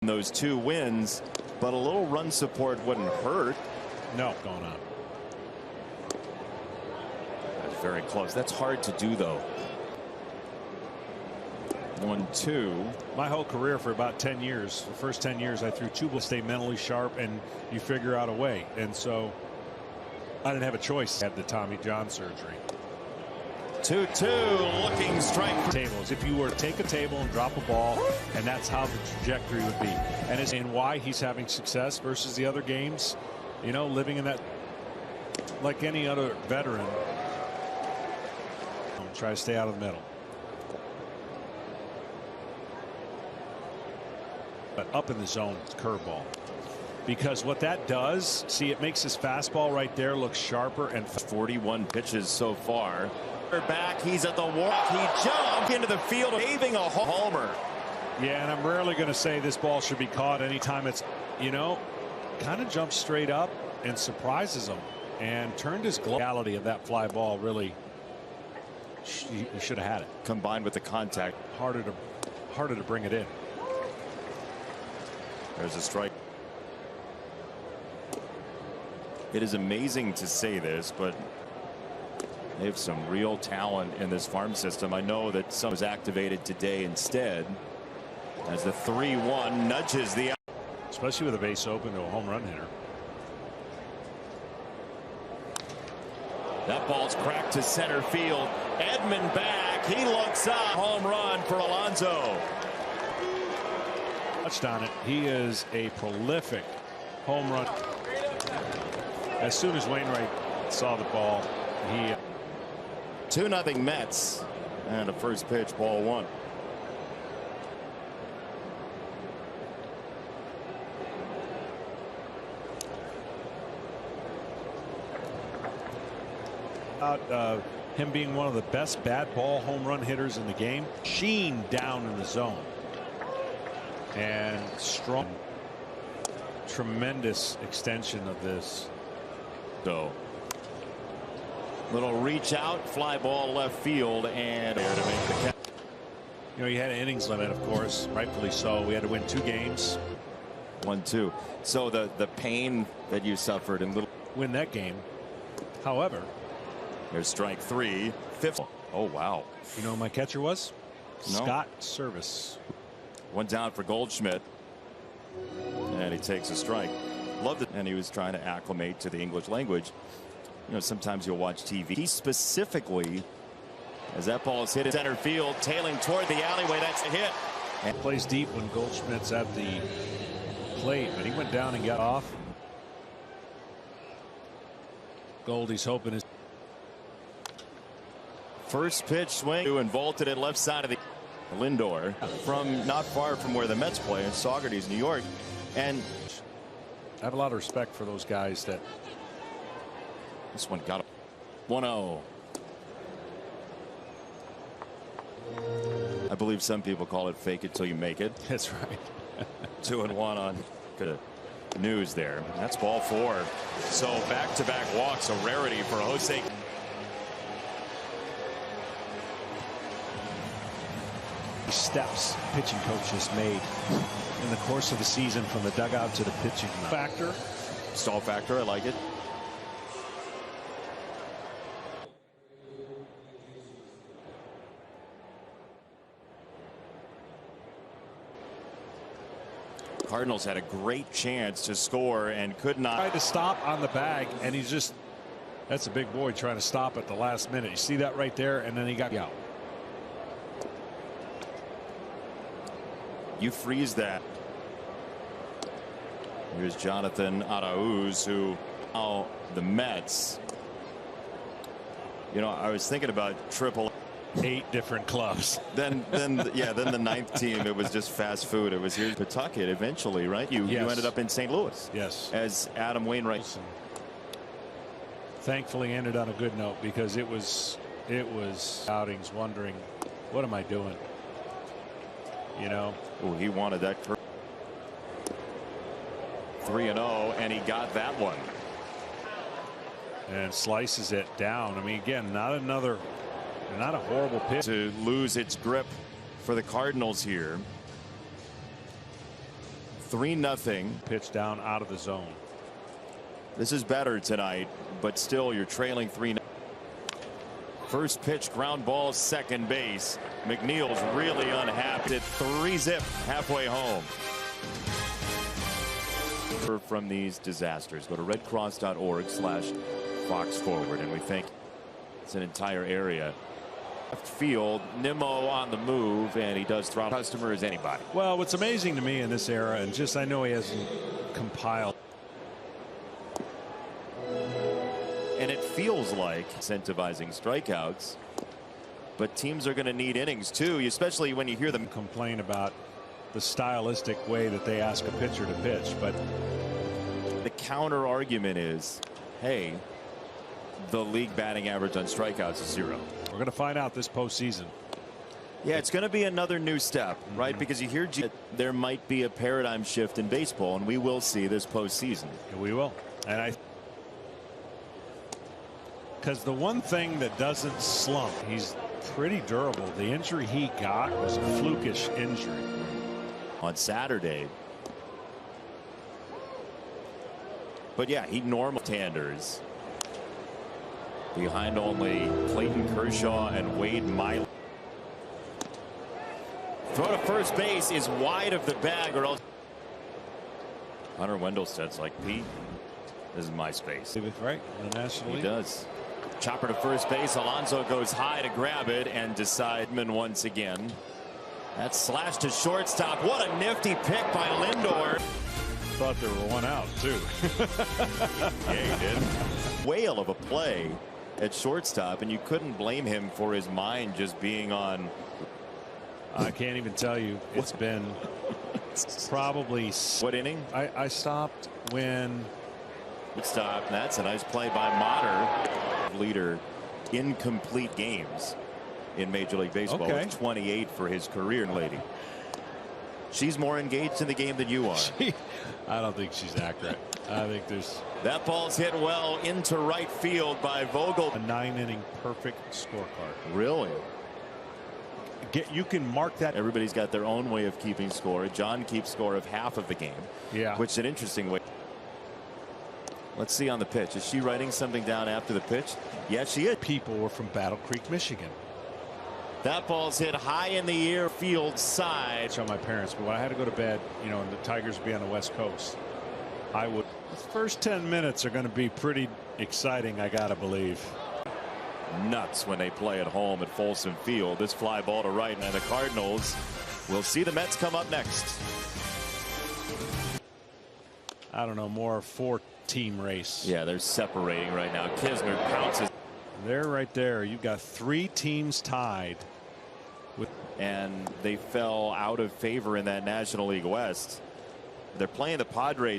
those 2 wins, but a little run support wouldn't hurt. No, going on. That's very close. That's hard to do, though. 1-2. My whole career for about 10 years, the first 10 years, I threw 2 balls, stay mentally sharp, and you figure out a way. And so I didn't have a choice. I had the Tommy John surgery. 2-2, looking strike. Tables. If you were to take a table and drop a ball, and that's how the trajectory would be. And it's in why he's having success versus the other games, you know, living in that, like any other veteran. Try to stay out of the middle. But up in the zone, it's curveball. Because what that does, see, it makes his fastball right there look sharper. And 41 pitches so far. Back, he's at the walk. He jumped into the field, waving a homer. Yeah, and I'm rarely going to say this ball should be caught anytime it's, you know, kind of jumps straight up and surprises him and turned his reality of that fly ball. Really, he should have had it. Combined with the contact, harder to bring it in. There's a strike. It is amazing to say this, but they have some real talent in this farm system. I know that some is activated today instead, as the 3-1 nudges the, especially with a base open to a home run hitter. That ball's cracked to center field. Edman back. He looks up. Home run for Alonso. Touched on it. He is a prolific home run. As soon as Wainwright saw the ball, he 2-0 Mets, and a first pitch, ball 1. Him being one of the best bat ball home run hitters in the game. Sheen down in the zone. And strong, tremendous extension of this. So, little reach out, fly ball left field, and there to make the catch. You know, you had an innings limit, of course, rightfully so. We had to win 2 games. 1-2. So the pain that you suffered and win that game. However, there's strike 3. 5th. Oh wow. You know who my catcher was? No. Scott Service. 1 down for Goldschmidt, and he takes a strike. Loved it, and he was trying to acclimate to the English language. You know, sometimes you'll watch TV. He specifically, as that ball is hit in center field, tailing toward the alleyway, that's a hit. And plays deep when Goldschmidt's at the plate, but he went down and got off. Goldie's hoping his first pitch swing and vaulted it left side of the Lindor, from not far from where the Mets play in Saugerties, New York. And I have a lot of respect for those guys that. This one got 1-0. I believe some people call it fake it till you make it. That's right. 2-1 on good news there. That's ball 4. So back-to-back walks, a rarity for Jose. Steps pitching coaches made in the course of the season, from the dugout to the pitching factor. Stall factor, I like it. Cardinals had a great chance to score and could not. Tried to stop on the bag, and he's just, that's a big boy trying to stop at the last minute. You see that right there, and then he got out. You freeze that. Here's Jonathan Arauz, who now the Mets. You know, I was thinking about 8 different clubs. Then the 9th team, it was just fast food. It was here's Pawtucket eventually, right? You ended up in St. Louis. Yes. As Adam Wainwright. Thankfully ended on a good note, because it was outings wondering, what am I doing? You know. Oh, he wanted that 3-0, and he got that one. And slices it down. I mean, again, not a horrible pitch. To lose its grip for the Cardinals here. 3-0. Pitch down out of the zone. This is better tonight, but still you're trailing 3-0. First pitch, ground ball, second base. McNeil's really unhappy. 3-zip halfway home. From these disasters, go to redcross.org/foxforward, and we think it's an entire area. Left field, Nimmo on the move, and he does throw customer as anybody. Well, what's amazing to me in this era, and just I know he hasn't compiled, and it feels like incentivizing strikeouts, but teams are going to need innings too, especially when you hear them complain about the stylistic way that they ask a pitcher to pitch. But the counter argument is, hey, the league batting average on strikeouts is 0. We're going to find out this postseason. Yeah, it's going to be another new step, right? Because you hear there might be a paradigm shift in baseball, and we will see this postseason. Yeah, we will. And because the one thing that doesn't slump, he's pretty durable. The injury he got was a flukish injury on Saturday. But yeah, he normal tanders behind only Clayton Kershaw and Wade Miley. Throw to first base is wide of the bag, or else Hunter Wendelstedt's like, Pete, this is my space. Right in the National League. He does. Chopper to first base. Alonso goes high to grab it and Decidman once again. That slash to shortstop. What a nifty pick by Lindor. Thought there were one out too. Yeah, he did. Whale of a play at shortstop, and you couldn't blame him for his mind just being on. I can't even tell you. It's been probably. What inning? I stopped when. Good stop. That's a nice play by Motter. Leader in complete games in Major League Baseball. Okay. With 28 for his career, lady. She's more engaged in the game than you are. I don't think she's accurate. I think there's. That ball's hit well into right field by Vogel. A 9-inning perfect scorecard. Really? You can mark that. Everybody's got their own way of keeping score. John keeps score of half of the game. Yeah. Which is an interesting way. Let's see on the pitch. Is she writing something down after the pitch? Yes, she is. People were from Battle Creek, Michigan. That ball's hit high in the air, field side. Show my parents, but when I had to go to bed, you know, and the Tigers would be on the West Coast, I would. The first 10 minutes are going to be pretty exciting, I gotta believe. Nuts when they play at home at Folsom Field. This fly ball to right, and the Cardinals will see the Mets come up next. I don't know, more 4-team race. Yeah, they're separating right now. Kisner pounces. They're right there. You've got 3 teams tied. And they fell out of favor in that National League West. They're playing the Padres.